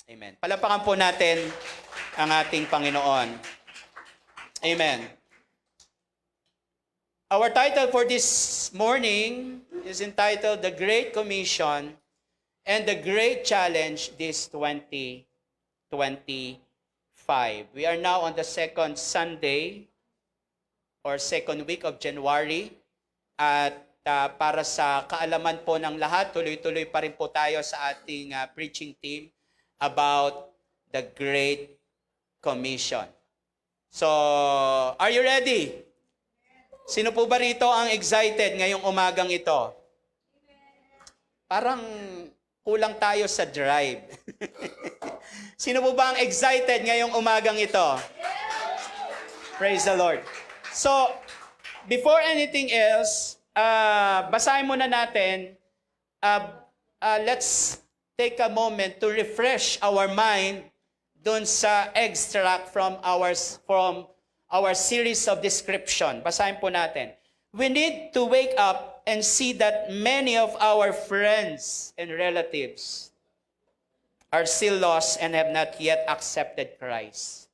Amen. Palapakan po natin ang ating Panginoon. Amen. Our title for this morning is entitled The Great Commission and the Great Challenge this 2025. We are now on the second Sunday or second week of January. At para sa kaalaman po ng lahat, tuloy-tuloy pa rin po tayo sa ating preaching team about the Great Commission. So, are you ready? Sino po ba rito ang excited ngayong umagang ito? Parang kulang tayo sa drive. Sino po ba ang excited ngayong umagang ito? Praise the Lord. So, before anything else, basahin muna natin. Let's take a moment to refresh our mind dun sa extract from our series of description. Basahin po natin. We need to wake up and see that many of our friends and relatives are still lost and have not yet accepted Christ.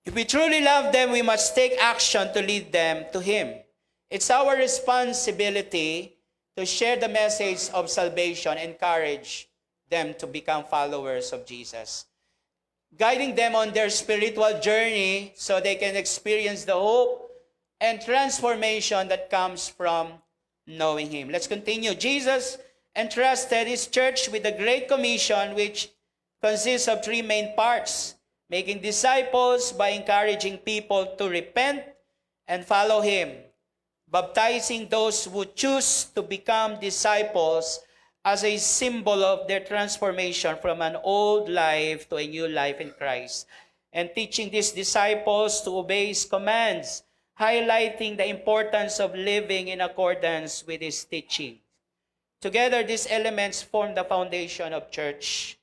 If we truly love them, we must take action to lead them to Him. It's our responsibility to share the message of salvation, encourage them to become followers of Jesus, guiding them on their spiritual journey so they can experience the hope and transformation that comes from knowing Him. Let's continue. Jesus entrusted His church with the Great Commission, which consists of three main parts: making disciples by encouraging people to repent and follow Him, baptizing those who choose to become disciples as a symbol of their transformation from an old life to a new life in Christ, and teaching these disciples to obey His commands, highlighting the importance of living in accordance with His teaching. Together, these elements form the foundation of church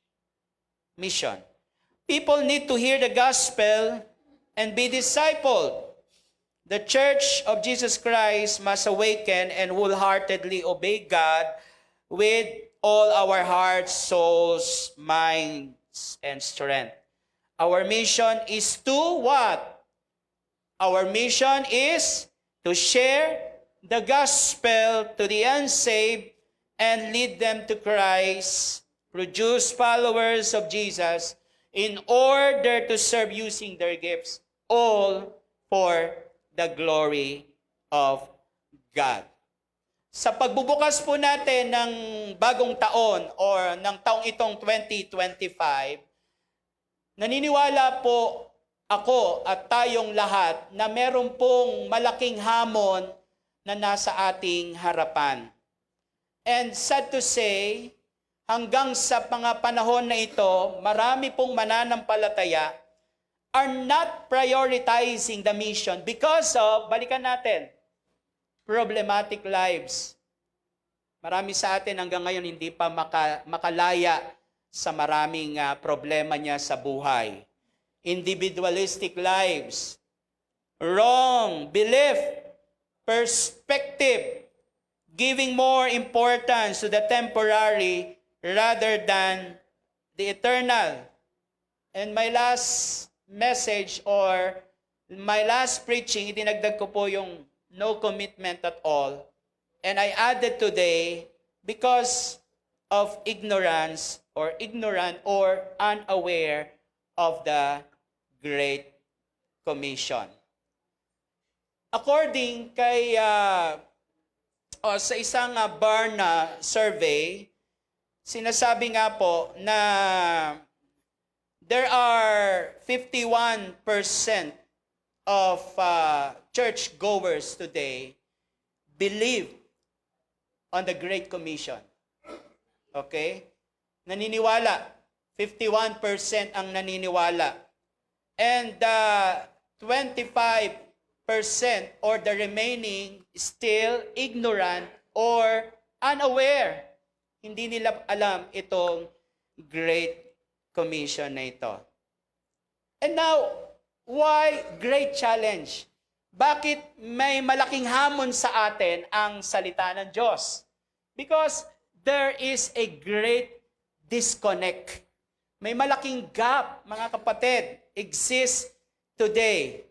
mission. People need to hear the gospel and be discipled. The Church of Jesus Christ must awaken and wholeheartedly obey God with all our hearts, souls, minds, and strength. Our mission is to what? Our mission is to share the gospel to the unsaved and lead them to Christ, produce followers of Jesus in order to serve using their gifts, all for the glory of God. Sa pagbubukas po natin ng bagong taon or ng taong itong 2025, naniniwala po ako at tayong lahat na meron pong malaking hamon na nasa ating harapan. And sad to say, hanggang sa mga panahon na ito, marami pong mananampalataya are not prioritizing the mission because of, balikan natin, problematic lives. Marami sa atin hanggang ngayon hindi pa makalaya sa maraming problema niya sa buhay. Individualistic lives, wrong belief, perspective, giving more importance to the temporary rather than the eternal. And my last message or my last preaching, idinagdag ko po yung no commitment at all. And I added today, because of ignorance or ignorant or unaware of the Great Commission. According kay sa isang Barna survey, sinasabi nga po na there are 51% of church-goers today believe on the Great Commission. Okay? Naniniwala. 51% ang naniniwala. And 25% or the remaining still ignorant or unaware. Hindi nila alam itong Great Commission na ito. And now, why great challenge? Bakit may malaking hamon sa atin ang salita ng Diyos? Because there is a great disconnect. May malaking gap, mga kapatid, exists today.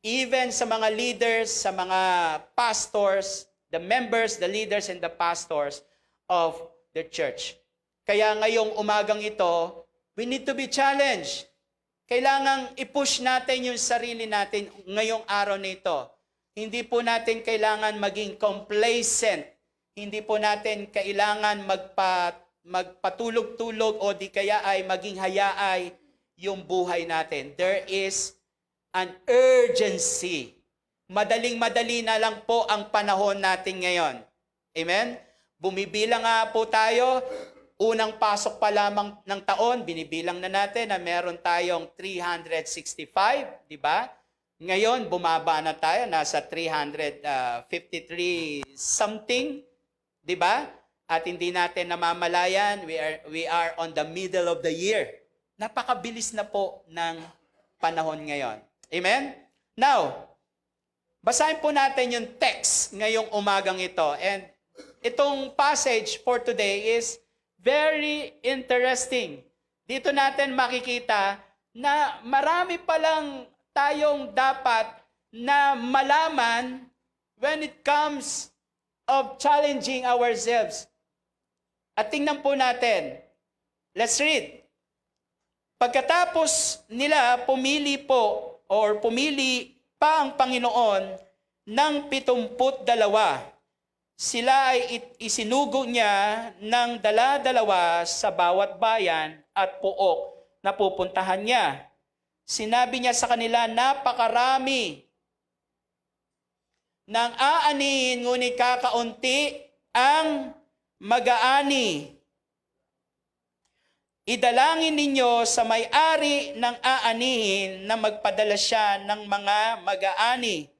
Even sa mga leaders, sa mga pastors, the members, the leaders, and the pastors of the church. Kaya ngayong umagang ito, we need to be challenged. Kailangang i-push natin yung sarili natin ngayong araw nito. Hindi po natin kailangan maging complacent. Hindi po natin kailangan magpatulog-tulog o di kaya ay maging hayaay yung buhay natin. There is an urgency. Madaling-madali na lang po ang panahon natin ngayon. Amen? Bumibilang nga po tayo. Unang pasok pa lamang ng taon, binibilang na natin na meron tayong 365, di ba? Ngayon, bumaba na tayo, nasa 353 something, di ba? At hindi natin namamalayan, we are on the middle of the year. Napakabilis na po ng panahon ngayon. Amen? Now, basahin po natin yung text ngayong umagang ito. And itong passage for today is very interesting. Dito natin makikita na marami palang tayong dapat na malaman when it comes of challenging ourselves. At tingnan po natin. Let's read. Pagkatapos nila pumili pa ang Panginoon ng 72, sila ay isinugo niya ng dala-dalawa sa bawat bayan at pook na pupuntahan niya. Sinabi niya sa kanila, napakarami ng aanihin, ngunit kakaunti ang mag-aani. Idalangin ninyo sa may-ari ng aanihin na magpadala siya ng mga mag-aani.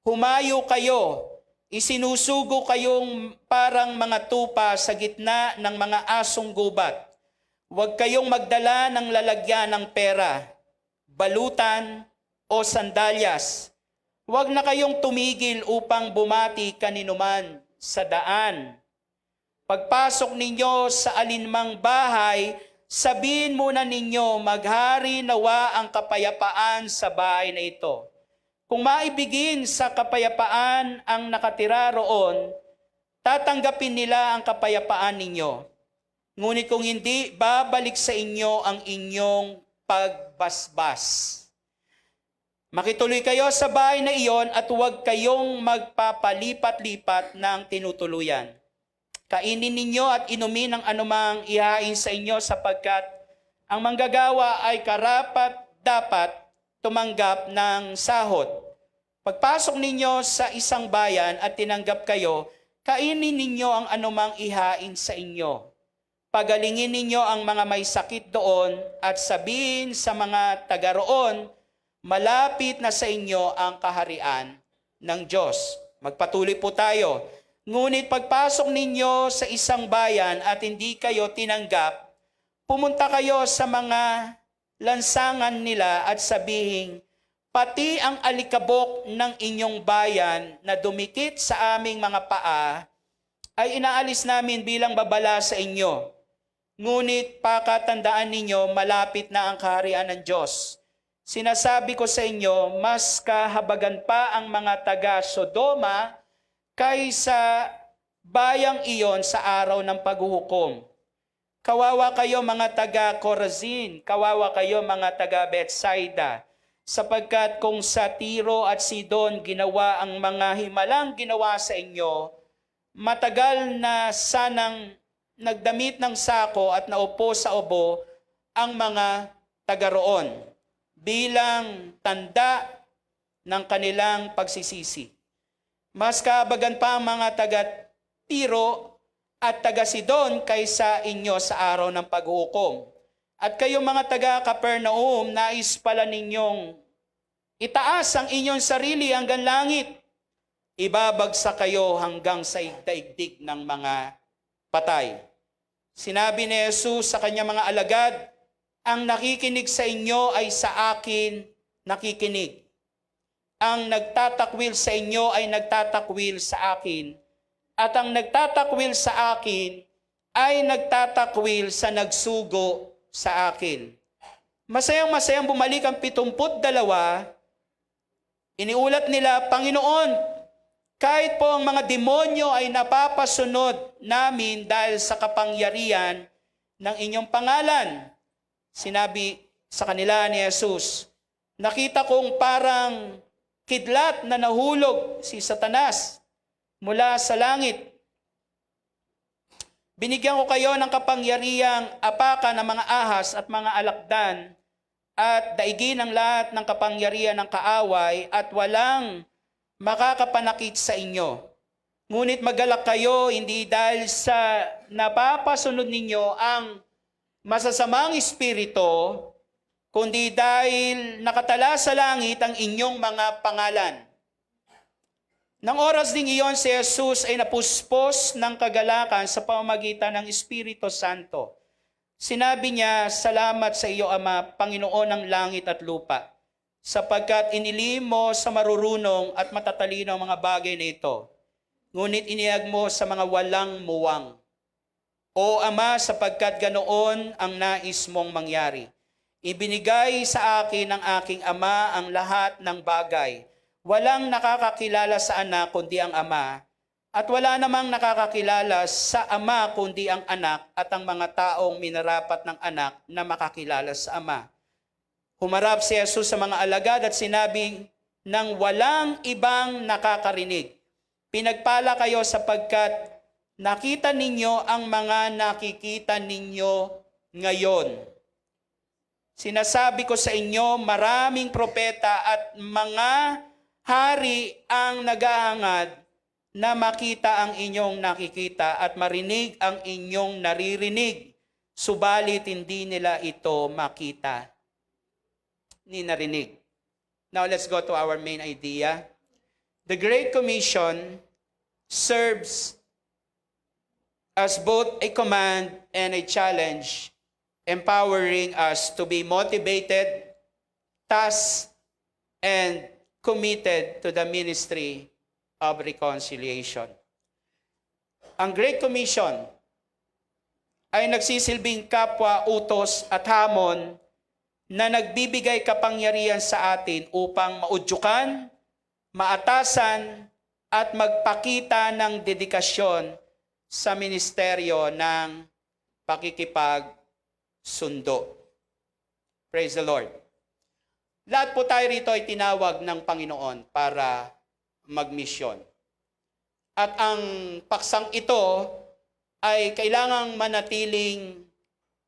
Humayo kayo, isinusugo kayong parang mga tupa sa gitna ng mga asong gubat. Huwag kayong magdala ng lalagyan ng pera, balutan o sandalyas. Huwag na kayong tumigil upang bumati kaninuman sa daan. Pagpasok ninyo sa alinmang bahay, sabihin muna ninyo, maghari nawa ang kapayapaan sa bahay na ito. Kung maibigin sa kapayapaan ang nakatira roon, tatanggapin nila ang kapayapaan ninyo. Ngunit kung hindi, babalik sa inyo ang inyong pagbasbas. Makituloy kayo sa bahay na iyon at huwag kayong magpapalipat-lipat ng tinutuluyan. Kainin ninyo at inumin ang anumang ihain sa inyo sapagkat ang manggagawa ay karapat-dapat tumanggap ng sahod. Pagpasok ninyo sa isang bayan at tinanggap kayo, kainin ninyo ang anumang ihain sa inyo. Pagalingin ninyo ang mga may sakit doon at sabihin sa mga taga roon, malapit na sa inyo ang kaharian ng Diyos. Magpatuloy po tayo. Ngunit pagpasok ninyo sa isang bayan at hindi kayo tinanggap, pumunta kayo sa mga lansangan nila at sabihin, pati ang alikabok ng inyong bayan na dumikit sa aming mga paa ay inaalis namin bilang babala sa inyo. Ngunit pakatandaan ninyo, malapit na ang kaharian ng Diyos. Sinasabi ko sa inyo, mas kahabagan pa ang mga taga Sodoma kaysa bayang iyon sa araw ng paghuhukom. Kawawa kayo mga taga Corazin, kawawa kayo mga taga Bethsaida, sapagkat kung sa Tiro at Sidon ginawa ang mga himalang ginawa sa inyo, matagal na sanang nagdamit ng sako at naupo sa ubo ang mga taga roon bilang tanda ng kanilang pagsisisi. Mas kahabagan pa ang mga taga Tiro at taga Sidon kaysa inyo sa araw ng paghuhukom. At kayong mga taga Capernaum, nais pala ninyong itaas ang inyong sarili hanggang langit. Ibabagsak kayo hanggang sa daigdig ng mga patay. Sinabi ni Jesus sa kanyang mga alagad, ang nakikinig sa inyo ay sa akin nakikinig. Ang nagtatakwil sa inyo ay nagtatakwil sa akin. At ang nagtatakwil sa akin ay nagtatakwil sa nagsugo sa akin. Masayang-masayang bumalik ang 72, iniulat nila, Panginoon, kahit po ang mga demonyo ay napapasunod namin dahil sa kapangyarihan ng inyong pangalan. Sinabi sa kanila ni Jesus, nakita kong parang kidlat na nahulog si Satanas mula sa langit. Binigyan ko kayo ng kapangyarihang apakan ng mga ahas at mga alakdan at daigin ang lahat ng kapangyarihan ng kaaway at walang makakapanakit sa inyo. Ngunit magalak kayo hindi dahil sa napapasunod ninyo ang masasamang espiritu, kundi dahil nakatala sa langit ang inyong mga pangalan. Nang oras ding iyon, si Jesus ay napuspos ng kagalakan sa pamamagitan ng Espiritu Santo. Sinabi niya, salamat sa iyo, Ama, Panginoon ng langit at lupa, sapagkat inilim mo sa marurunong at matatalino ang mga bagay na ito. Ngunit inihag mo sa mga walang muwang. O Ama, sapagkat ganoon ang nais mong mangyari. Ibinigay sa akin ng aking Ama ang lahat ng bagay. Walang nakakakilala sa anak kundi ang Ama, at wala namang nakakakilala sa Ama kundi ang anak at ang mga taong minarapat ng anak na makakilala sa Ama. Humarap si Jesus sa mga alagad at sinabi ng walang ibang nakakarinig, pinagpala kayo sapagkat nakita ninyo ang mga nakikita ninyo ngayon. Sinasabi ko sa inyo, maraming propeta at mga hari ang naghahangad na makita ang inyong nakikita at marinig ang inyong naririnig, subalit hindi nila ito makita ni narinig. Now let's go to our main idea. The Great Commission serves as both a command and a challenge, empowering us to be motivated, tasked, and committed to the ministry of reconciliation. Ang Great Commission ay nagsisilbing kapwa, utos at hamon na nagbibigay kapangyarihan sa atin upang maudyukan, maatasan at magpakita ng dedikasyon sa ministeryo ng pakikipagsundo. Praise the Lord. Lahat po tayo rito ay tinawag ng Panginoon para magmisyon. At ang paksang ito ay kailangang manatiling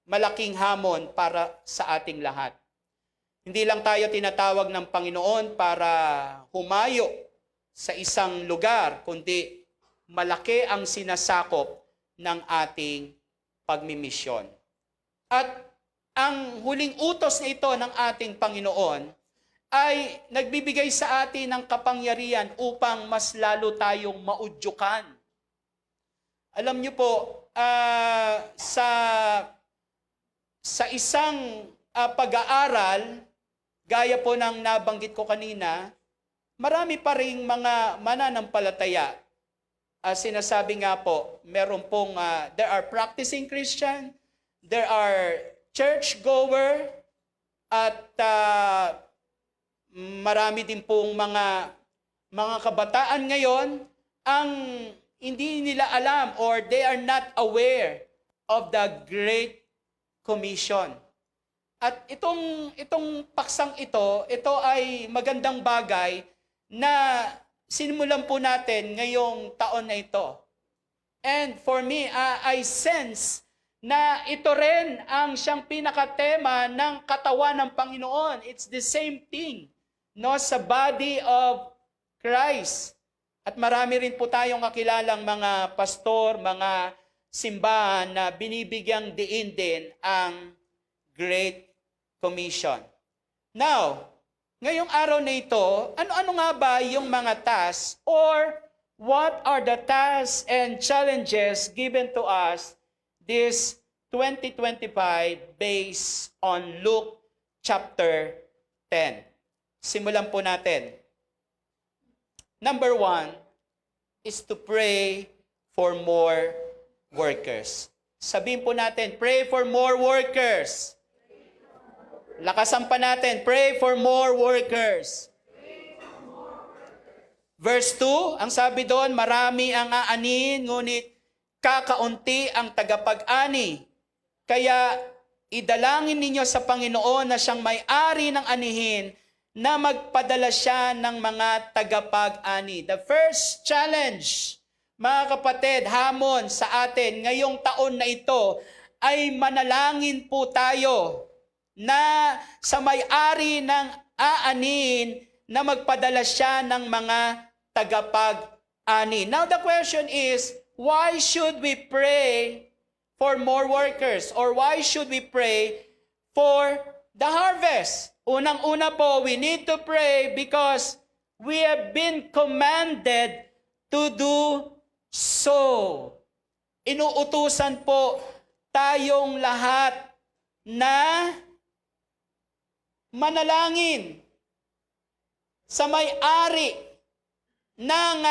malaking hamon para sa ating lahat. Hindi lang tayo tinatawag ng Panginoon para humayo sa isang lugar, kundi malaki ang sinasakop ng ating pagmimisyon. At ang huling utos na ito ng ating Panginoon ay nagbibigay sa atin ng kapangyarihan upang mas lalo tayong maudyukan. Alam niyo po, sa isang pag-aaral, gaya po ng nabanggit ko kanina, marami pa ring mga mananampalataya. Sinasabi nga po, meron pong, there are practicing Christian, there are church-goer, at marami din pong mga kabataan ngayon ang hindi nila alam or they are not aware of the Great Commission. At itong paksang ito ay magandang bagay na sinimulan po natin ngayong taon na ito. And for me, I sense na ito rin ang siyang pinakatema ng katawan ng Panginoon. It's the same thing, no, sa body of Christ. At marami rin po tayong kakilalang mga pastor, mga simbahan na binibigyang diin din ang Great Commission. Now, ngayong araw na ito, ano-ano nga ba yung mga tasks or what are the tasks and challenges given to us this 2025 based on Luke chapter 10. Simulan po natin. Number 1 is to pray for more workers. Sabihin po natin, pray for more workers. Lakasan pa natin, pray for more workers. Verse 2, ang sabi doon, marami ang aanin, ngunit kakaunti ang tagapag-ani. Kaya idalangin ninyo sa Panginoon na siyang may-ari ng anihin na magpadala siya ng mga tagapag-ani. The first challenge, mga kapatid, hamon sa atin ngayong taon na ito ay manalangin po tayo na sa may-ari ng aanin na magpadala siya ng mga tagapag-ani. Now the question is, why should we pray for more workers? Or why should we pray for the harvest? Unang-una po, we need to pray because we have been commanded to do so. Inuutusan po tayong lahat na manalangin sa may-ari ng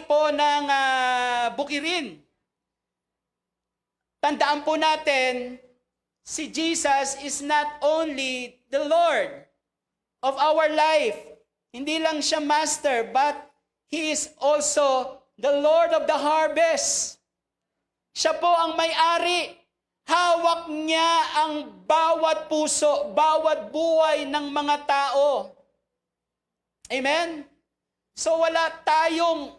po ng bukirin. Tandaan po natin, si Jesus is not only the Lord of our life. Hindi lang siya master, but He is also the Lord of the harvest. Siya po ang may-ari. Hawak niya ang bawat puso, bawat buhay ng mga tao. Amen? So wala tayong,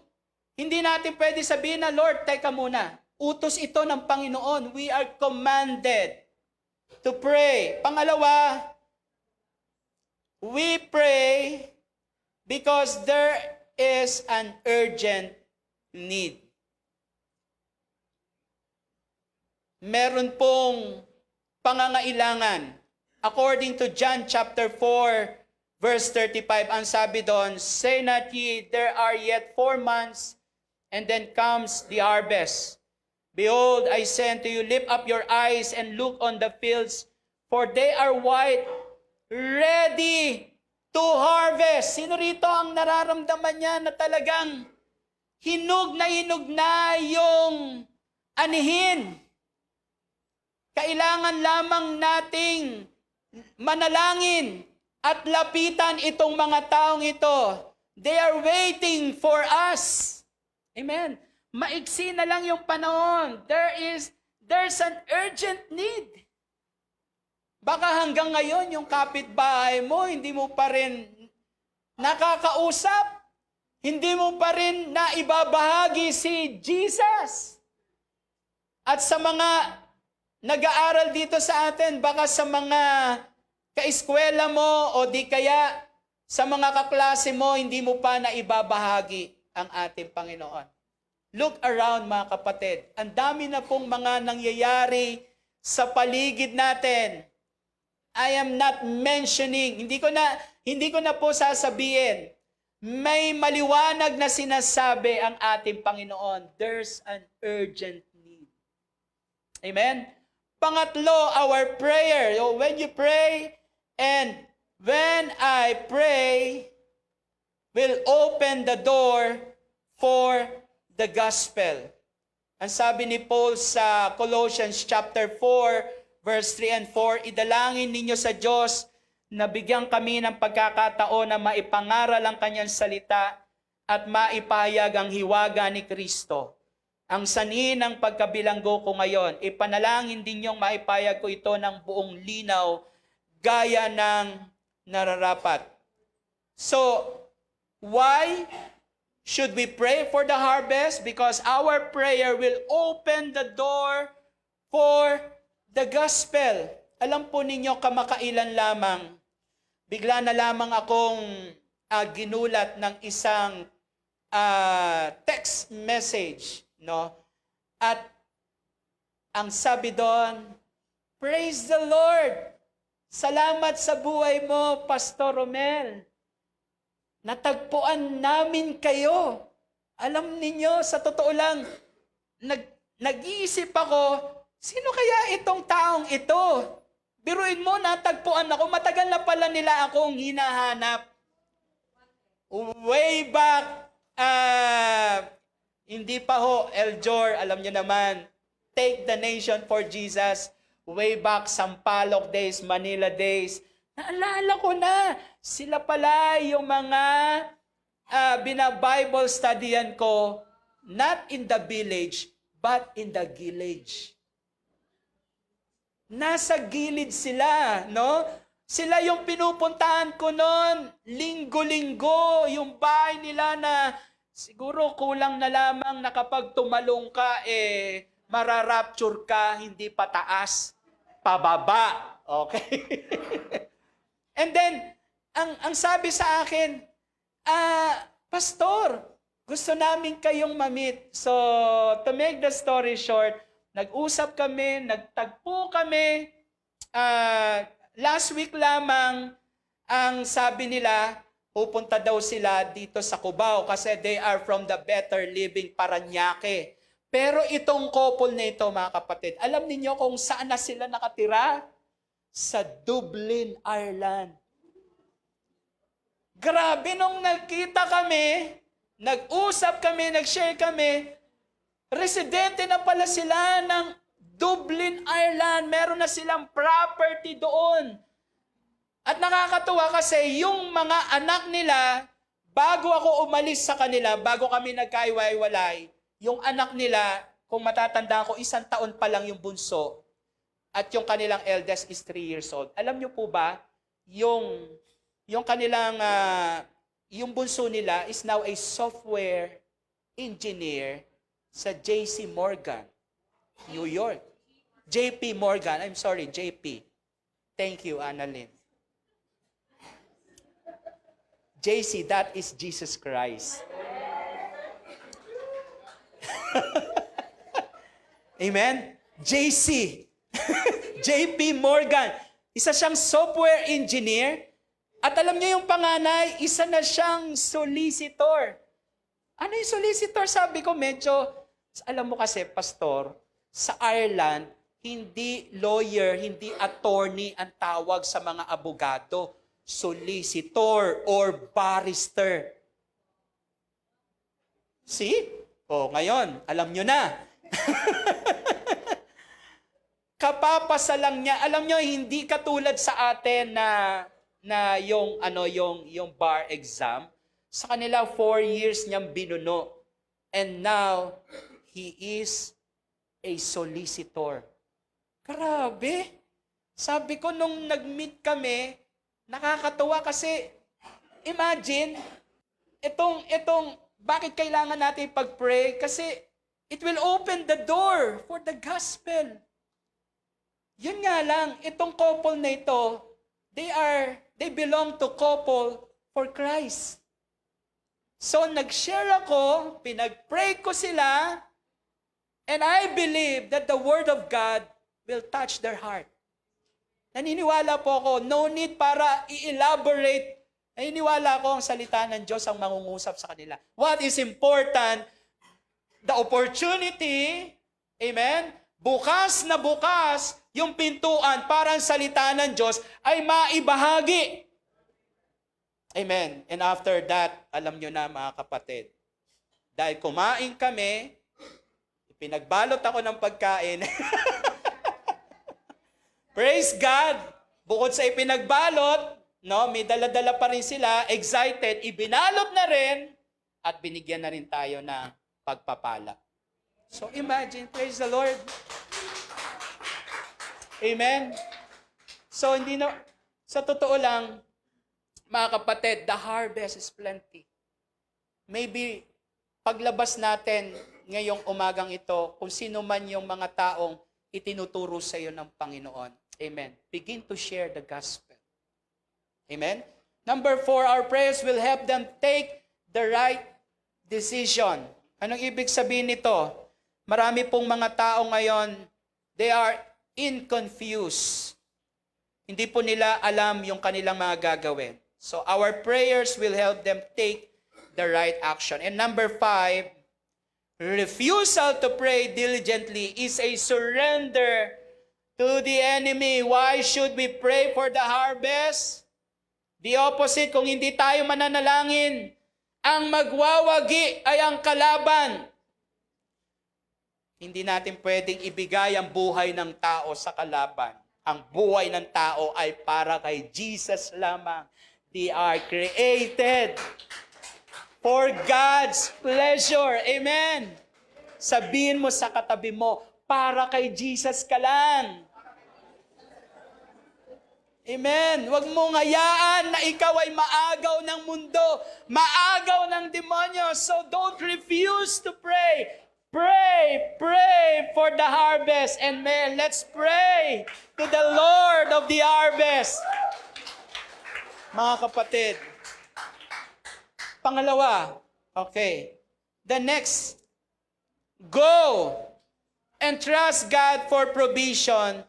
hindi natin pwede sabihin na, Lord, teka muna. Utos ito ng Panginoon. We are commanded to pray. Pangalawa, we pray because there is an urgent need. Meron pong pangangailangan. According to John chapter 4, verse 35, ang sabi doon, say not ye, there are yet 4 months, and then comes the harvest. Behold, I send to you, lift up your eyes and look on the fields, for they are white, ready to harvest. Sino rito ang nararamdaman niya na talagang hinog na yung anihin? Kailangan lamang nating manalangin at lapitan itong mga taong ito. They are waiting for us. Amen. Maiksi na lang yung panahon. There's an urgent need. Baka hanggang ngayon yung kapitbahay mo, hindi mo pa rin nakakausap. Hindi mo pa rin naibabahagi si Jesus. At sa mga nag-aaral dito sa atin, baka sa mga kaeskwela mo o di kaya sa mga kaklase mo, hindi mo pa naibabahagi ang ating Panginoon. Look around, mga kapatid. Ang dami na pong mga nangyayari sa paligid natin. I am not mentioning, hindi ko na po sasabihin. May maliwanag na sinasabi ang ating Panginoon. There's an urgent need. Amen? Pangatlo, our prayer. When you pray, and when I pray, will open the door for the gospel. Ang sabi ni Paul sa Colossians chapter 4, verse 3 and 4, idalangin ninyo sa Diyos na bigyan kami ng pagkakataon na maipangaral ang kanyang salita at maipahayag ang hiwaga ni Kristo. Ang sanhi ng pagkabilanggo ko ngayon, ipanalangin din niyong maipahayag ko ito ng buong linaw gaya ng nararapat. So, why should we pray for the harvest? Because our prayer will open the door for the gospel. Alam po ninyo, kamakailan lamang, bigla na lamang akong ginulat ng isang text message, no? At ang sabi doon, praise the Lord! Salamat sa buhay mo, Pastor Romel. Natagpuan namin kayo. Alam ninyo, sa totoo lang, nag-iisip ako, sino kaya itong taong ito? Biruin mo, natagpuan ako. Matagal na pala nila akong hinahanap. Way back, Hindi pa ho, Eljor, alam niyo naman, Take the Nation for Jesus, way back Sampaloc days, Manila days. Naalala ko na, sila pala yung mga bina-Bible studyan ko, not in the village, but in the village. Nasa gilid sila, no? Sila yung pinupuntahan ko noon, linggo-linggo, yung bahay nila na siguro kulang na lamang na kapag tumalong ka, mararapture ka, hindi pataas, pababa. Okay? And then, ang sabi sa akin, Pastor, gusto namin kayong mamit. So, to make the story short, nag-usap kami, nagtagpo kami. Last week lamang, ang sabi nila, pupunta daw sila dito sa Cubao kasi they are from the Better Living Parañaque. Pero itong couple na ito, mga kapatid, alam niyo kung saan na sila nakatira? Sa Dublin, Ireland. Grabe, nung nagkita kami, nag-usap kami, nag-share kami, residente na pala sila ng Dublin, Ireland. Meron na silang property doon. At nakakatuwa kasi yung mga anak nila, bago ako umalis sa kanila, bago kami nagkaiwalay, yung anak nila, kung matatanda ko, 1 taon pa lang yung bunso. At yung kanilang eldest is 3 years old. Alam niyo po ba, yung kanilang, yung bunso nila is now a software engineer sa JC Morgan, New York. JP Morgan, I'm sorry, JP. Thank you, Annalyn. JC, that is Jesus Christ. Amen? JC. JP Morgan. Isa siyang software engineer. At alam niyo yung panganay, isa na siyang solicitor. Ano yung solicitor? Sabi ko medyo, alam mo kasi, pastor, sa Ireland, hindi lawyer, hindi attorney ang tawag sa mga abogado. Solicitor or barrister. See? Ngayon, alam nyo na. Kapapasa lang niya. Alam nyo, hindi katulad sa atin na yung bar exam. Sa kanila, 4 years niyang binuno. And now, he is a solicitor. Grabe. Sabi ko, nung nag-meet kami, nakakatuwa kasi, imagine, bakit kailangan natin pag-pray? Kasi, it will open the door for the gospel. Yun nga lang, itong couple na ito, they belong to couple for Christ. So, nag-share ako, pinag-pray ko sila, and I believe that the Word of God will touch their heart. Naniniwala po ako, no need para i-elaborate. Naniniwala ako ang salita ng Diyos ang mangungusap sa kanila. What is important? The opportunity, amen, bukas na bukas, yung pintuan para ang salita ng Diyos ay maibahagi. Amen. And after that, alam nyo na mga kapatid, dahil kumain kami, pinagbalot ako ng pagkain. Praise God! Bukod sa ipinagbalot, may dala-dala pa rin sila, excited, ibinalot na rin, at binigyan na rin tayo ng pagpapala. So imagine, praise the Lord. Amen? So sa totoo lang, mga kapatid, the harvest is plenty. Maybe, paglabas natin ngayong umagang ito, kung sino man yung mga taong itinuturo sa iyo ng Panginoon. Amen. Begin to share the gospel. Amen. Number 4, our prayers will help them take the right decision. Anong ibig sabihin nito? Marami pong mga tao ngayon, they are confused. Hindi po nila alam yung kanilang mga gagawin. So our prayers will help them take the right action. And number 5, refusal to pray diligently is a surrender to the enemy. Why should we pray for the harvest? The opposite, kung hindi tayo mananalangin, ang magwawagi ay ang kalaban. Hindi natin pwedeng ibigay ang buhay ng tao sa kalaban. Ang buhay ng tao ay para kay Jesus lamang. They are created for God's pleasure. Amen. Sabihin mo sa katabi mo, para kay Jesus ka lang. Amen. Huwag mong hayaan na ikaw ay maagaw ng mundo, maagaw ng demonyo. So don't refuse to pray. Pray, pray for the harvest. And man, let's pray to the Lord of the harvest. Mga kapatid. Pangalawa, okay. The next, go and trust God for provision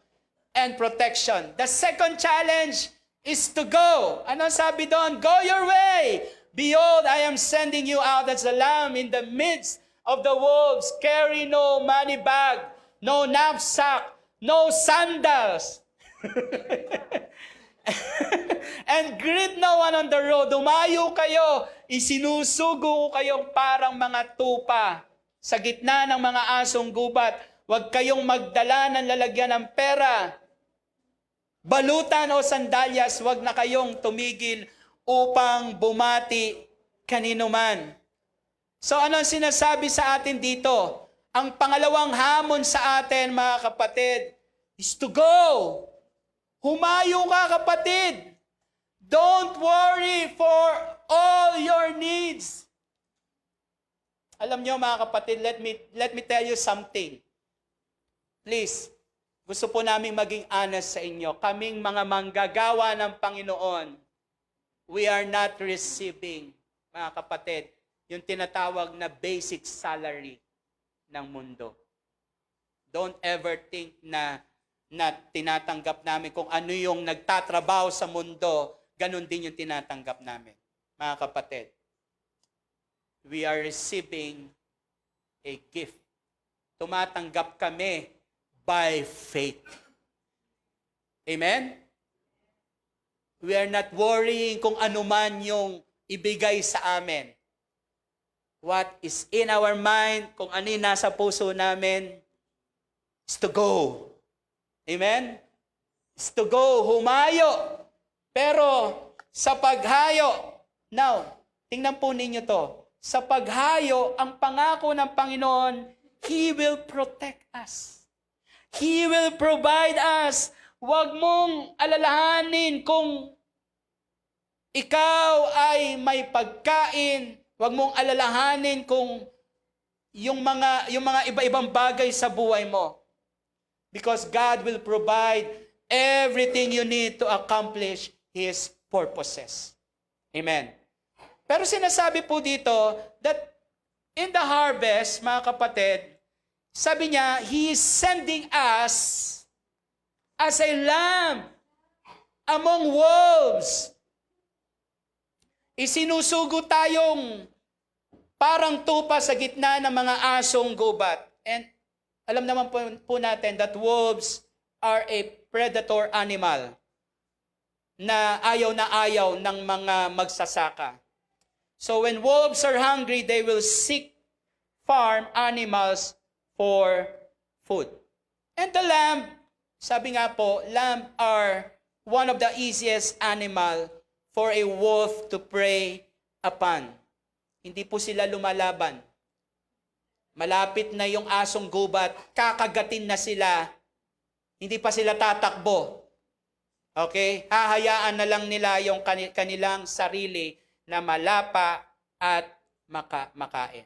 and protection. The second challenge is to go. Ano sabi doon? Go your way. Behold, I am sending you out as a lamb in the midst of the wolves. Carry no money bag, no knapsack, no sandals. And greet no one on the road. Dumayo kayo, isinusugo ko kayong parang mga tupa sa gitna ng mga asong gubat. Huwag kayong magdala ng lalagyan ng pera, balutan o sandalyas. Huwag na kayong tumigil upang bumati kanino man. So ano ang sinasabi sa atin dito? Ang pangalawang hamon sa atin, mga kapatid, is to go. Humayo ka, kapatid. Don't worry for all your needs. Alam nyo, mga kapatid, let me tell you something. Please, gusto po namin maging honest sa inyo. Kaming mga manggagawa ng Panginoon, we are not receiving, mga kapatid, yung tinatawag na basic salary ng mundo. Don't ever think na tinatanggap namin kung ano yung nagtatrabaho sa mundo, ganun din yung tinatanggap namin. Mga kapatid, we are receiving a gift. Tumatanggap kami by faith. Amen? We are not worrying kung ano man yung ibigay sa amin. What is in our mind, kung ano yung nasa puso namin, is to go. Amen? Is to go, humayo. Pero sa paghayo, now, tingnan po ninyo to. Sa paghayo, ang pangako ng Panginoon, He will protect us. He will provide us. Huwag mong alalahanin kung ikaw ay may pagkain. Huwag mong alalahanin kung yung mga iba-ibang bagay sa buhay mo. Because God will provide everything you need to accomplish His purposes. Amen. Pero sinasabi po dito that in the harvest, mga kapatid, sabi niya, He is sending us as a lamb among wolves. Isinusugo tayong parang tupa sa gitna ng mga asong gubat. And alam naman po natin that wolves are a predator animal na ayaw ng mga magsasaka. So when wolves are hungry, they will seek farm animals for food. And the lamb, sabi nga po, lamb are one of the easiest animal for a wolf to prey upon. Hindi po sila lumalaban. Malapit na yung asong gubat, kakagatin na sila, hindi pa sila tatakbo. Okay? Hahayaan na lang nila yung kanilang sarili na malapa at makain.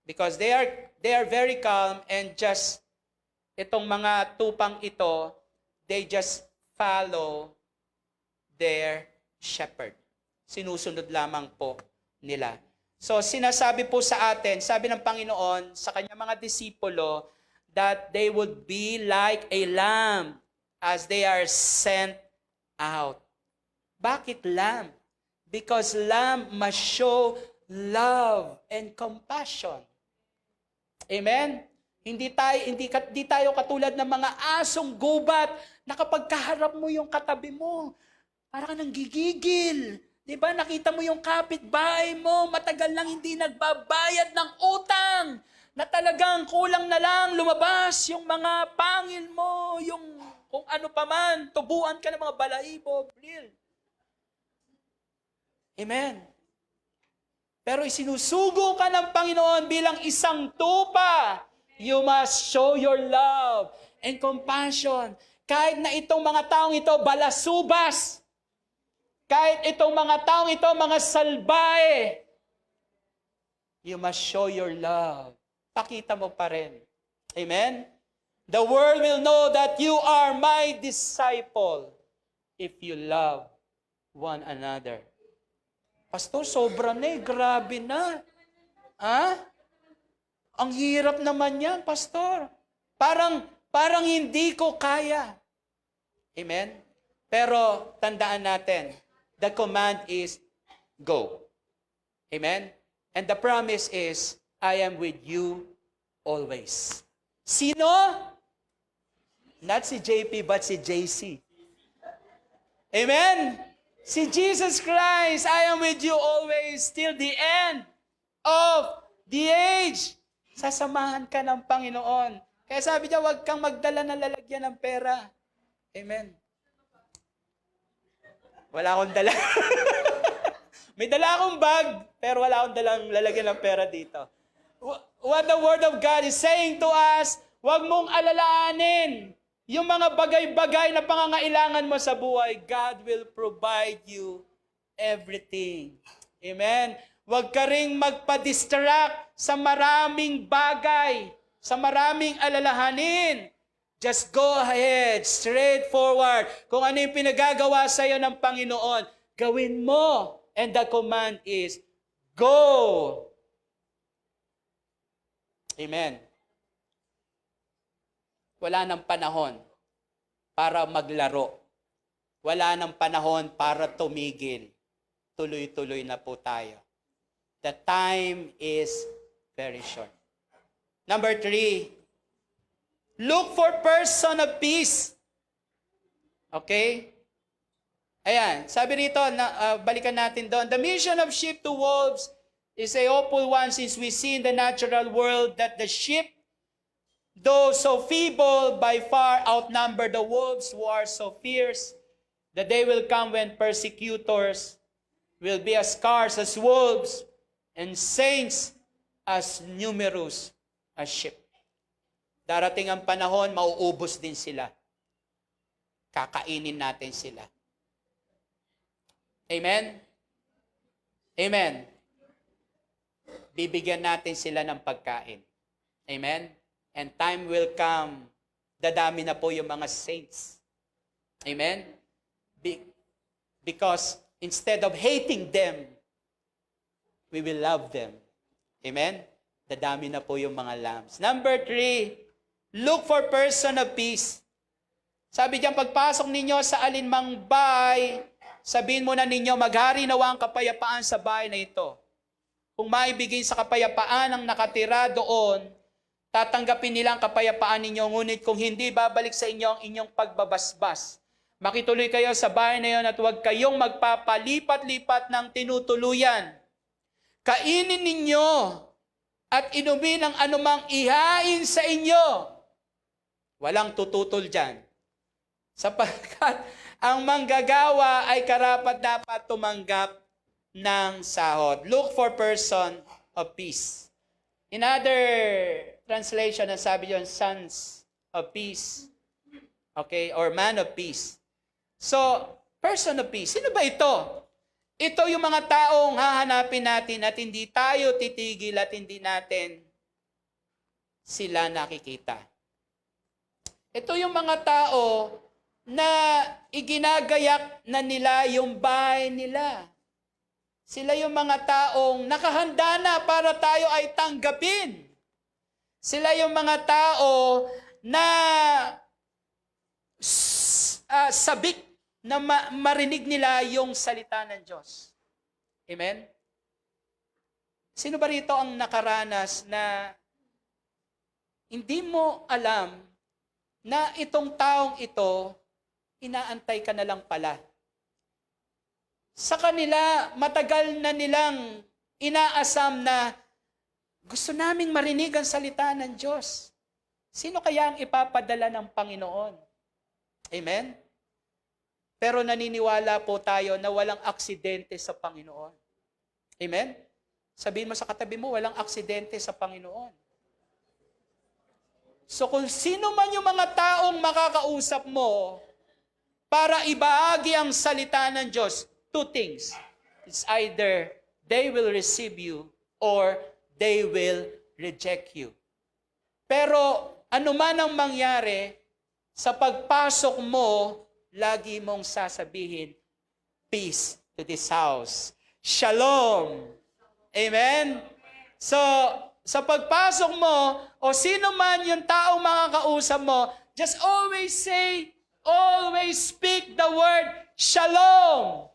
Because they are very calm and just itong mga tupang ito, they just follow their shepherd. Sinusunod lamang po nila. So sinasabi po sa atin, sabi ng Panginoon sa kanyang mga disipulo, that they would be like a lamb as they are sent out. Bakit lamb? Because lamb must show love and compassion. Amen? Hindi tayo katulad ng mga asong gubat na kapag kaharap mo yung katabi mo, parang nang gigigil. Diba? Nakita mo yung kapitbahay mo, matagal nang hindi nagbabayad ng utang. na talagang kulang na lang lumabas yung mga pangil mo, yung kung ano pa man, tubuan ka ng mga balahibo, bril. Amen. Pero isinusugo ka ng Panginoon bilang isang tupa. You must show your love and compassion. Kahit na itong mga taong ito, balasubas. Kahit itong mga taong ito, mga salbahe. You must show your love. Pakita mo pa rin. Amen? The world will know that you are my disciple if you love one another. Pastor, sobra na eh. Grabe na. Ha? Ang hirap naman yan, Pastor. Parang hindi ko kaya. Amen? Pero tandaan natin, the command is go. Amen? And the promise is, I am with you always. Sino? Not si JP, but si JC. Amen? Si Jesus Christ, I am with you always till the end of the age. Sasamahan ka ng Panginoon. Kaya sabi niya, huwag kang magdala ng lalagyan ng pera. Amen. Wala akong dala. May dala akong bag, pero wala akong dalang lalagyan ng pera dito. What the Word of God is saying to us, huwag mong alalahanin yung mga bagay-bagay na pangangailangan mo sa buhay. God will provide you everything. Amen. Huwag ka ring magpa-distract sa maraming bagay, sa maraming alalahanin. Just go ahead, straight forward. Kung ano yung pinagagawa sa iyo ng Panginoon, gawin mo. And the command is, go. Amen. Wala nang panahon para maglaro. Wala nang panahon para tumigil. Tuloy-tuloy na po tayo. The time is very short. Number 3, look for person of peace. Okay? Ayan, sabi rito, balikan natin doon. The mission of sheep to wolves is a hopeful one since we see in the natural world that the sheep, though so feeble, by far outnumber the wolves who are so fierce. The day will come when persecutors will be as scarce as wolves and saints as numerous as sheep. Darating ang panahon, mauubos din sila. Kakainin natin sila. Amen? Amen. Bibigyan natin sila ng pagkain. Amen? And time will come, dadami na po yung mga saints. Amen? Because instead of hating them, we will love them. Amen? Dadami na po yung mga lambs. Number 3, look for person of peace. Sabi diyan, pagpasok ninyo sa alinmang bahay, sabihin muna ninyo, maghari nawa ang kapayapaan sa bahay na ito. Kung maibigay sa kapayapaan ang nakatira doon, tatanggapin nila ang kapayapaan ninyo, ngunit kung hindi, babalik sa inyo ang inyong pagbabasbas. Makituloy kayo sa bahay na iyon at huwag kayong magpapalipat-lipat ng tinutuluyan. Kainin ninyo at inumin ang anumang ihain sa inyo. Walang tututol dyan. Sapagkat ang manggagawa ay karapat-dapat tumanggap ng sahod. Look for person of peace. In other translation, sabi yun, sons of peace. Okay? Or man of peace. So, person of peace. Sino ba ito? Ito yung mga taong hahanapin natin at hindi tayo titigil at hindi natin sila nakikita. Ito yung mga tao na iginagayak na nila yung bahay nila. Sila yung mga taong nakahanda na para tayo ay tanggapin. Sila yung mga tao na sabik na marinig nila yung salita ng Diyos. Amen? Sino ba rito ang nakaranas na hindi mo alam na itong taong ito, inaantay ka na lang pala? Sa kanila, matagal na nilang inaasam na Gusto naming marinig ang salita ng Diyos. Sino kaya ang ipapadala ng Panginoon? Amen? Pero naniniwala po tayo na walang aksidente sa Panginoon. Amen? Sabihin mo sa katabi mo, walang aksidente sa Panginoon. So kung sino man yung mga taong makakausap mo para ibahagi ang salita ng Diyos, two things. It's either they will receive you or they will reject you. Pero ano man ang mangyari, sa pagpasok mo, lagi mong sasabihin, peace to this house. Shalom. Amen? So, sa pagpasok mo, o sino man yung taong makakausap mo, just always say, always speak the word, Shalom.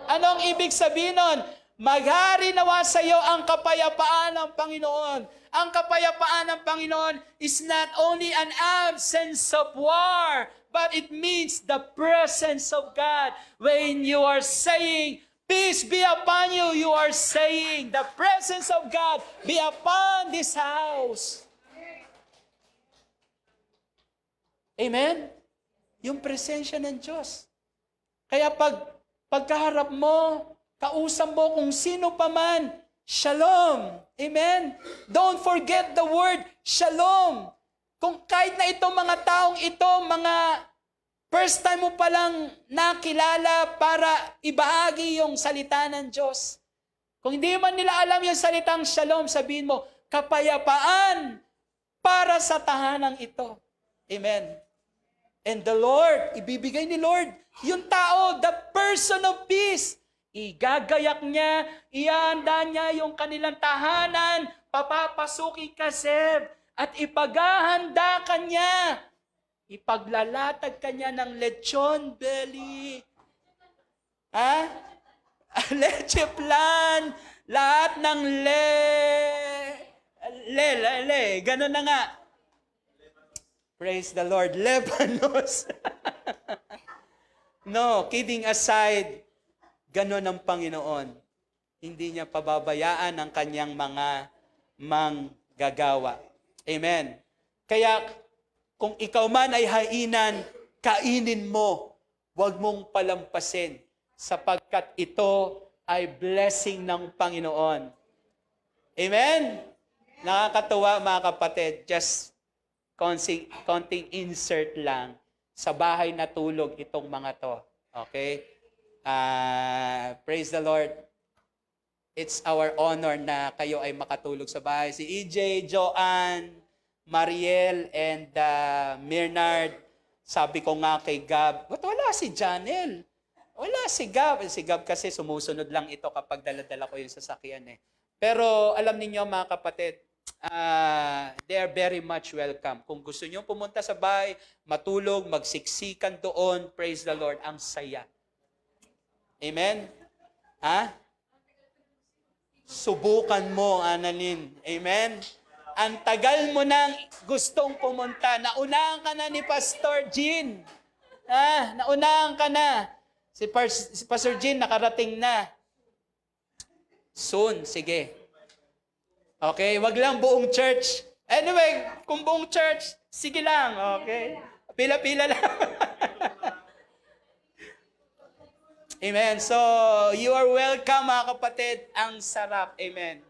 Anong ibig sabihin nun? Maghari nawa sa iyo ang kapayapaan ng Panginoon. Ang kapayapaan ng Panginoon is not only an absence of war, but it means the presence of God. When you are saying, peace be upon you, you are saying, the presence of God be upon this house. Amen? Yung presensya ng Diyos. Kaya pagkaharap mo, kausap mo kung sino pa man, Shalom. Amen? Don't forget the word Shalom. Kung kahit na itong mga taong ito, mga first time mo palang nakilala para ibahagi yung salita ng Diyos. Kung hindi man nila alam yung salitang Shalom, sabihin mo, kapayapaan para sa tahanang ito. Amen. And the Lord, ibibigay ni Lord, yung tao, the person of peace, igagayak niya, ihanda niya yung kanilang tahanan, papapasukin ka, Seb, at ipaghahanda ka niya. Ipaglalatag ka niya ng lechon belly. Ha? Leche plan. Lahat ng Ganun na nga. Praise the Lord. Lebanos. No, kidding aside, ganon ang Panginoon. Hindi niya pababayaan ang kanyang mga manggagawa. Amen. Kaya, kung ikaw man ay hainan, kainin mo. Huwag mong palampasin sapagkat ito ay blessing ng Panginoon. Amen? Nakakatuwa mga kapatid. Just konting insert lang. Sa bahay natulog itong mga to. Okay? Praise the Lord. It's our honor na kayo ay makatulog sa bahay. Si EJ, Joanne, Mariel, and Mirnard. Sabi ko nga kay Gab, ba't wala si Janel? Wala si Gab. Si Gab kasi sumusunod lang ito kapag dala-dala ko yung sasakyan eh. Pero alam niyo mga kapatid, they are very much welcome. Kung gusto niyo pumunta sa bahay, matulog, magsiksikan doon, praise the Lord, ang saya. Amen? Ha? Subukan mo, Annalyn. Amen? Ang tagal mo nang gustong pumunta. Naunahan ka na ni Pastor Jean. Naunahan ka na. Si Pastor Jean nakarating na. Soon, sige. Okay, wag lang buong church. Anyway, kung buong church, sige lang. Okay? Pila-pila lang. Amen. So, you are welcome mga kapatid. Ang sarap. Amen.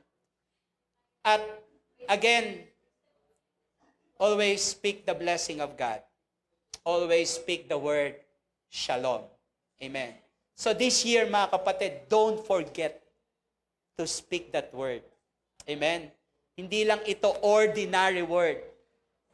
At again, always speak the blessing of God. Always speak the word Shalom. Amen. So this year mga kapatid, don't forget to speak that word. Amen. Hindi lang ito ordinary word.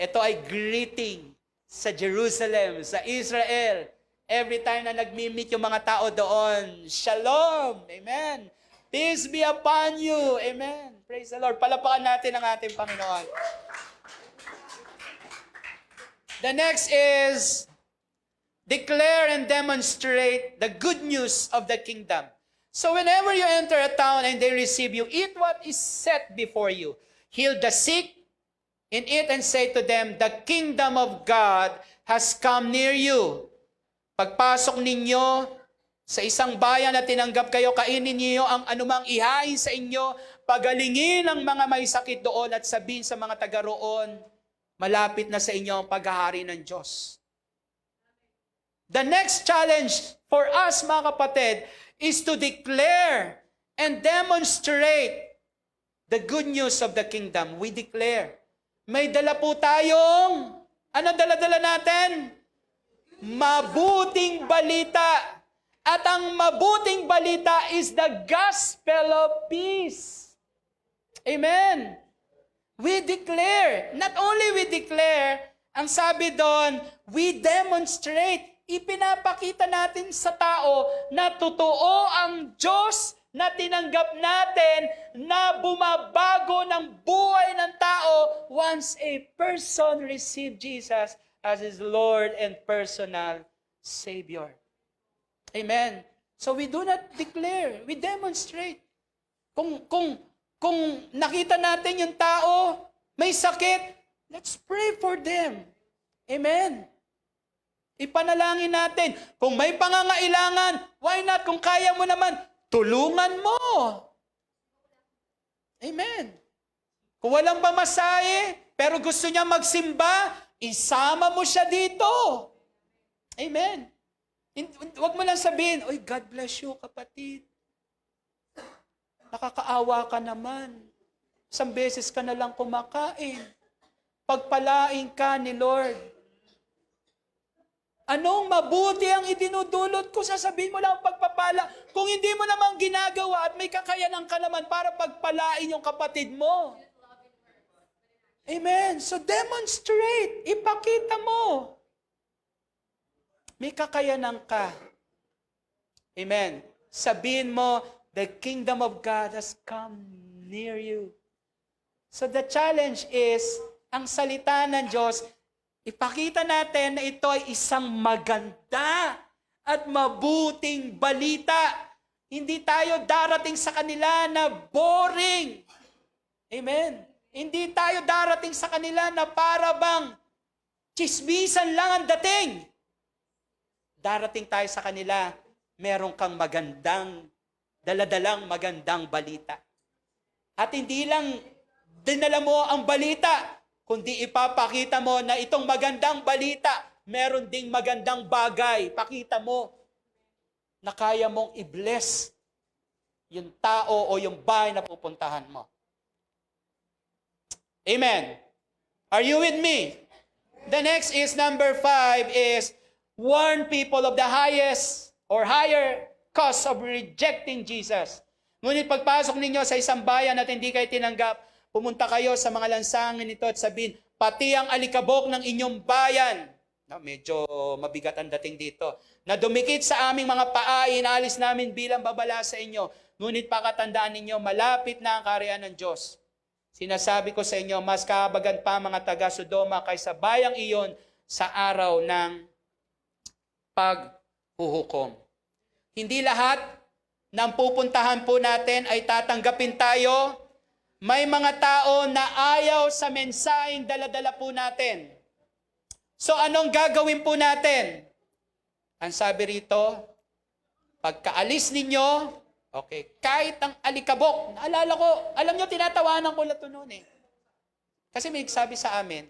Ito ay greeting sa Jerusalem, sa Israel. Every time na nagmi-meet yung mga tao doon, Shalom! Amen! Peace be upon you! Amen! Praise the Lord! Palapakan natin ang ating Panginoon. The next is, declare and demonstrate the good news of the kingdom. So whenever you enter a town and they receive you, eat what is set before you. Heal the sick in it and say to them, the kingdom of God has come near you. Pagpasok ninyo sa isang bayan na tinanggap kayo, kainin niyo ang anumang ihain sa inyo pagalingin ang mga may sakit doon at sabihin sa mga taga roon, malapit na sa inyo ang paghahari ng Diyos. The next challenge for us, mga kapatid, is to declare and demonstrate the good news of the kingdom. We declare. May dala po tayong, ano dala-dala natin? Mabuting balita. At ang mabuting balita is the gospel of peace. Amen. We declare. Not only we declare, ang sabi doon, we demonstrate. Ipinapakita natin sa tao na totoo ang Diyos na tinanggap natin na bumabago ng buhay ng tao once a person received Jesus as his Lord and personal Savior. Amen. So we do not declare, we demonstrate. Kung nakita natin yung tao may sakit, let's pray for them. Amen. Ipanalangin natin. Kung may pangangailangan, why not? Kung kaya mo naman, tulungan mo. Amen. Kung walang pamasahe, pero gusto niya magsimba, isama mo siya dito. Amen. Huwag mo lang sabihin, oy, God bless you, kapatid. Nakakaawa ka naman. Isang beses ka na lang kumakain. Pagpalain ka ni Lord. Anong mabuti ang idinudulot ko? Sasabihin mo lang ang pagpapala. Kung hindi mo naman ginagawa at may kakayanan ka naman para pagpalain yung kapatid mo. Amen. So demonstrate. Ipakita mo. May kakayanan ka. Amen. Sabihin mo, the kingdom of God has come near you. So the challenge is, ang salita ng Diyos, ipakita natin na ito ay isang maganda at mabuting balita. Hindi tayo darating sa kanila na boring. Amen. Hindi tayo darating sa kanila na para bang tsismisan lang ang dating. Darating tayo sa kanila, meron kang magandang, daladalang magandang balita. At hindi lang dinala mo ang balita, kundi ipapakita mo na itong magandang balita, meron ding magandang bagay. Pakita mo na kaya mong i-bless yung tao o yung bahay na pupuntahan mo. Amen. Are you with me? The next is number 5 is warn people of the highest or higher cost of rejecting Jesus. Ngunit pagpasok ninyo sa isang bayan at hindi kayo tinanggap, pumunta kayo sa mga lansangin nito at sabihin, pati ang alikabok ng inyong bayan, medyo mabigat ang dating dito, na dumikit sa aming mga paa, inaalis namin bilang babala sa inyo. Ngunit pakatandaan ninyo, malapit na ang kaharian ng Diyos. Sinasabi ko sa inyo, mas kahabagan pa mga taga-Sodoma kaysa bayang iyon sa araw ng paghuhukom. Hindi lahat ng pupuntahan po natin ay tatanggapin tayo. May mga tao na ayaw sa mensaheng dala-dala po natin. So anong gagawin po natin? Ang sabi rito, pagkaalis ninyo, okay, kahit ang alikabok, naalala ko, alam nyo, tinatawanan ko na ito noon eh. Kasi may sabi sa amin,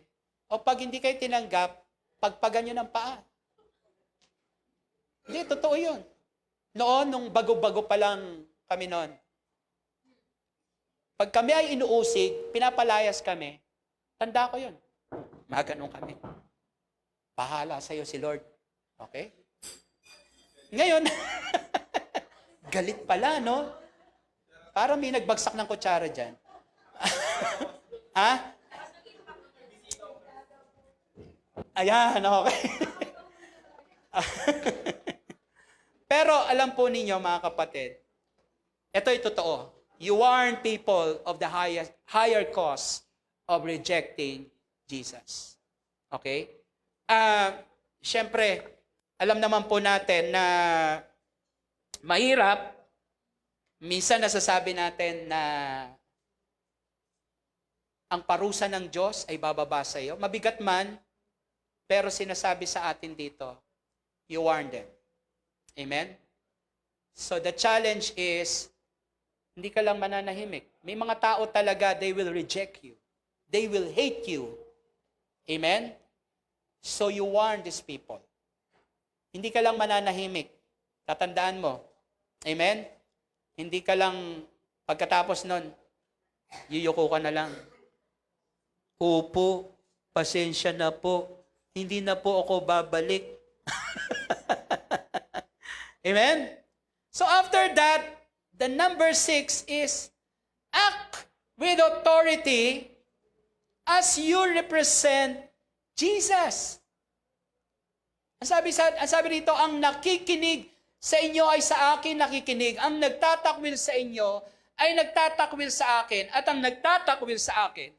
o pag hindi kayo tinanggap, pagpagan nyo ng paa. Hindi, totoo yun. Noon, nung bago-bago pa lang kami noon, pag kami ay inuusig, pinapalayas kami, tanda ko yun. Maganon kami. Bahala sa'yo si Lord. Okay? Ngayon, galit pala, no? Parang may nagbagsak ng kutsara dyan. Ha? Ayan, okay. Pero alam po ninyo, mga kapatid, ito ay totoo. You warn people of the higher cost of rejecting Jesus. Okay? Siyempre, alam naman po natin na mahirap, minsan nasasabi natin na ang parusa ng Diyos ay bababa sa iyo. Mabigat man, pero sinasabi sa atin dito, you warn them. Amen? So the challenge is, Hindi ka lang mananahimik. May mga tao talaga, they will reject you. They will hate you. Amen? So you warn these people. Hindi ka lang mananahimik. Tatandaan mo. Amen? Hindi ka lang, pagkatapos nun, yuyuko ka na lang. Opo, pasensya na po. Hindi na po ako babalik. Amen? So after that, the number 6 is act with authority as you represent Jesus. Ang sabi dito, ang nakikinig sa inyo ay sa akin nakikinig. Ang nagtatakwil sa inyo ay nagtatakwil sa akin. At ang nagtatakwil sa akin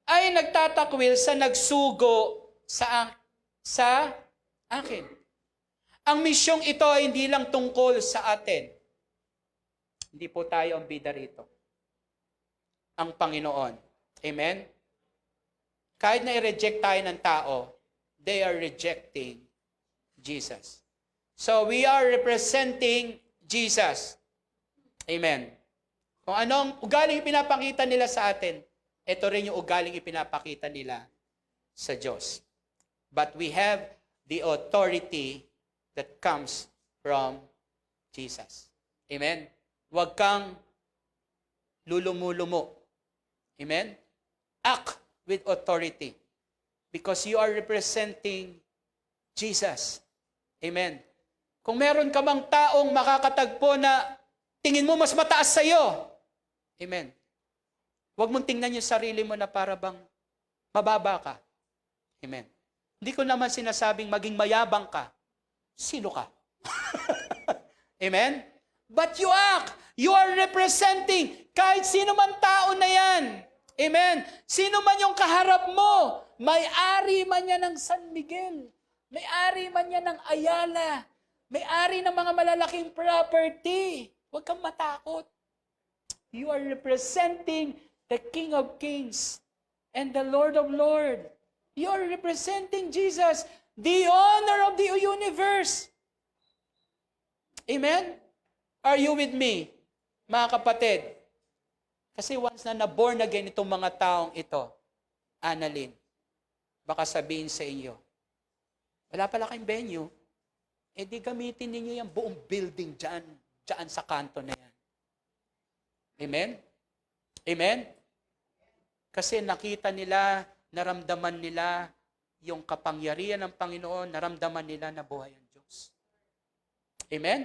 ay nagtatakwil sa nagsugo sa akin. Ang misyong ito ay hindi lang tungkol sa atin. Hindi po tayo ang bida rito. Ang Panginoon. Amen? Kahit na i-reject tayo ng tao, they are rejecting Jesus. So we are representing Jesus. Amen. Kung anong ugaling ipinapakita nila sa atin, ito rin yung ugaling ipinapakita nila sa Diyos. But we have the authority that comes from Jesus. Amen? Huwag kang lulumo-lumo. Amen? Act with authority because you are representing Jesus. Amen? Kung meron ka mang taong makakatagpo na tingin mo mas mataas sa'yo, amen? Huwag mong tingnan yung sarili mo na para bang mababa ka. Amen? Hindi ko naman sinasabing maging mayabang ka. Sino ka? Amen? But you act. You are representing kahit sino man tao na yan. Amen? Sino man yung kaharap mo, may-ari man yan ng San Miguel, may-ari man yan ng Ayala, may-ari ng mga malalaking property. Huwag kang matakot. You are representing the King of Kings and the Lord of Lords. You are representing Jesus, the honor of the universe. Amen? Are you with me, mga kapatid? Kasi once na na-born again itong mga taong ito, Annalyn, baka sabihin sa inyo, wala pala kayong venue, di gamitin ninyo yung buong building dyan sa kanto na yan. Amen? Amen? Kasi nakita nila, naramdaman nila yung kapangyarihan ng Panginoon, naramdaman nila na buhay ang Diyos. Amen?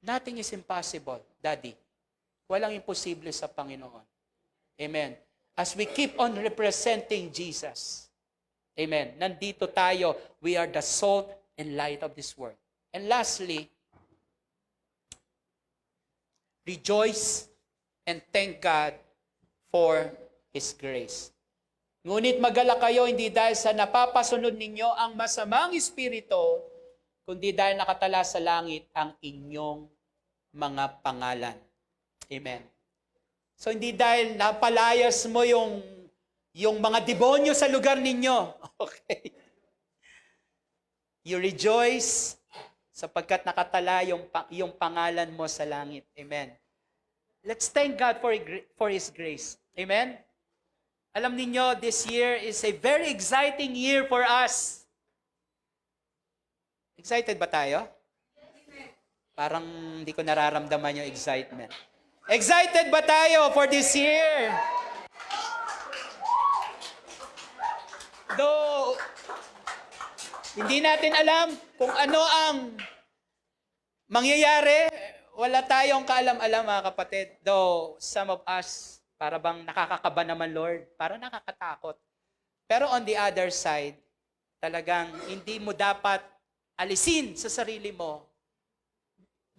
Nothing is impossible, Daddy. Walang imposible sa Panginoon. Amen. As we keep on representing Jesus. Amen. Nandito tayo, we are the salt and light of this world. And lastly, rejoice and thank God for His grace. Ngunit magalak kayo hindi dahil sa napapasunod ninyo ang masamang espiritu, kundi dahil nakatala sa langit ang inyong mga pangalan. Amen. So hindi dahil napalayas mo yung mga demonyo sa lugar ninyo. Okay. You rejoice sapagkat nakatala yung pangalan mo sa langit. Amen. Let's thank God for His grace. Amen. Alam niyo, this year is a very exciting year for us. Excited ba tayo? Parang hindi ko nararamdaman yung excitement. Excited ba tayo for this year? Though, hindi natin alam kung ano ang mangyayari, wala tayong kaalam-alam mga kapatid. Though, some of us, para bang nakakakaba naman, Lord, para nakakatakot. Pero on the other side, talagang hindi mo dapat alisin sa sarili mo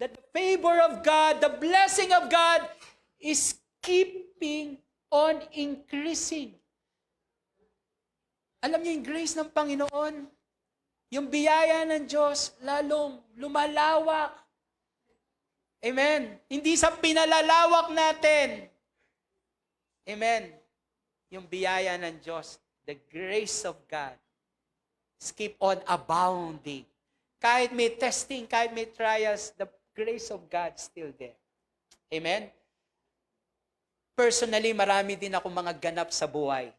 that the favor of God, the blessing of God is keeping on increasing. Alam niyo yung grace ng Panginoon, yung biyaya ng Diyos, lalong lumalawak. Amen. Hindi sa pinalalawak natin. Amen. Yung biyaya ng Diyos, the grace of God, is keep on abounding. Kahit may testing, kahit may trials, the grace of God still there. Amen? Personally, marami din ako mga ganap sa buhay.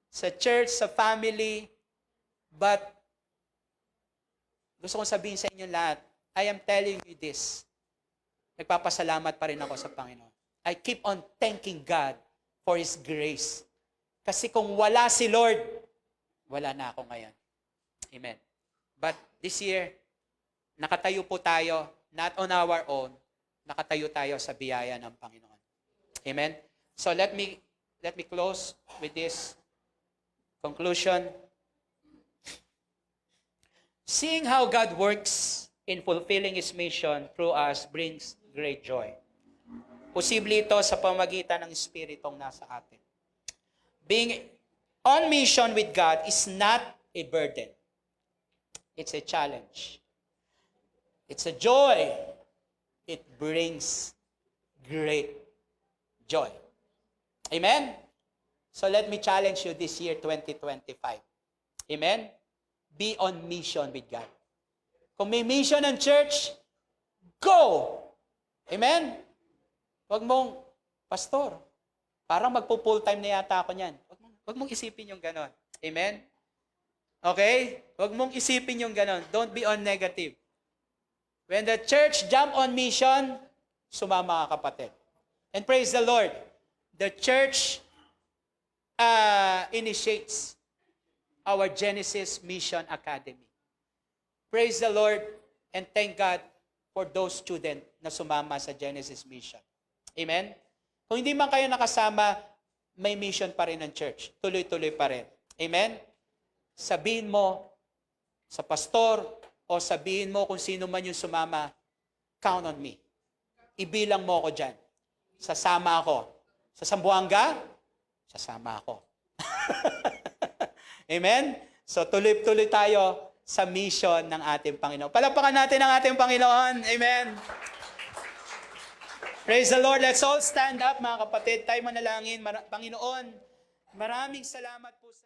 Sa church, sa family, but gusto kong sabihin sa inyo lahat, I am telling you this. Nagpapasalamat pa rin ako sa Panginoon. I keep on thanking God for His grace. Kasi kung wala si Lord, wala na ako ngayon. Amen. But this year, nakatayo po tayo, not on our own, nakatayo tayo sa biyaya ng Panginoon. Amen. So let me close with this conclusion. Seeing how God works in fulfilling His mission through us brings great joy. Posible ito sa pamagitan ng Espiritong nasa atin. Being on mission with God is not a burden. It's a challenge. It's a joy. It brings great joy. Amen? So let me challenge you this year, 2025. Amen? Be on mission with God. Kung may mission ng church, go! Amen? Huwag mong, pastor, parang magpo-full time na yata ako niyan. Huwag mong isipin yung ganon. Amen? Okay? Huwag mong isipin yung ganon. Don't be on negative. When the church jump on mission, sumama ka kapatid. And praise the Lord, the church initiates our Genesis Mission Academy. Praise the Lord and thank God for those students na sumama sa Genesis Mission. Amen? Kung hindi man kayo nakasama, may mission pa rin ng church. Tuloy-tuloy pa rin. Amen? Sabihin mo sa pastor o sabihin mo kung sino man yung sumama, count on me. Ibilang mo ako dyan. Sasama ako. Sa Sambuanga, sasama ako. Amen? So tuloy-tuloy tayo sa mission ng ating Panginoon. Palakpakan natin ang ating Panginoon. Amen? Praise the Lord. Let's all stand up, mga kapatid. Tayo manalangin. Panginoon, maraming salamat po sa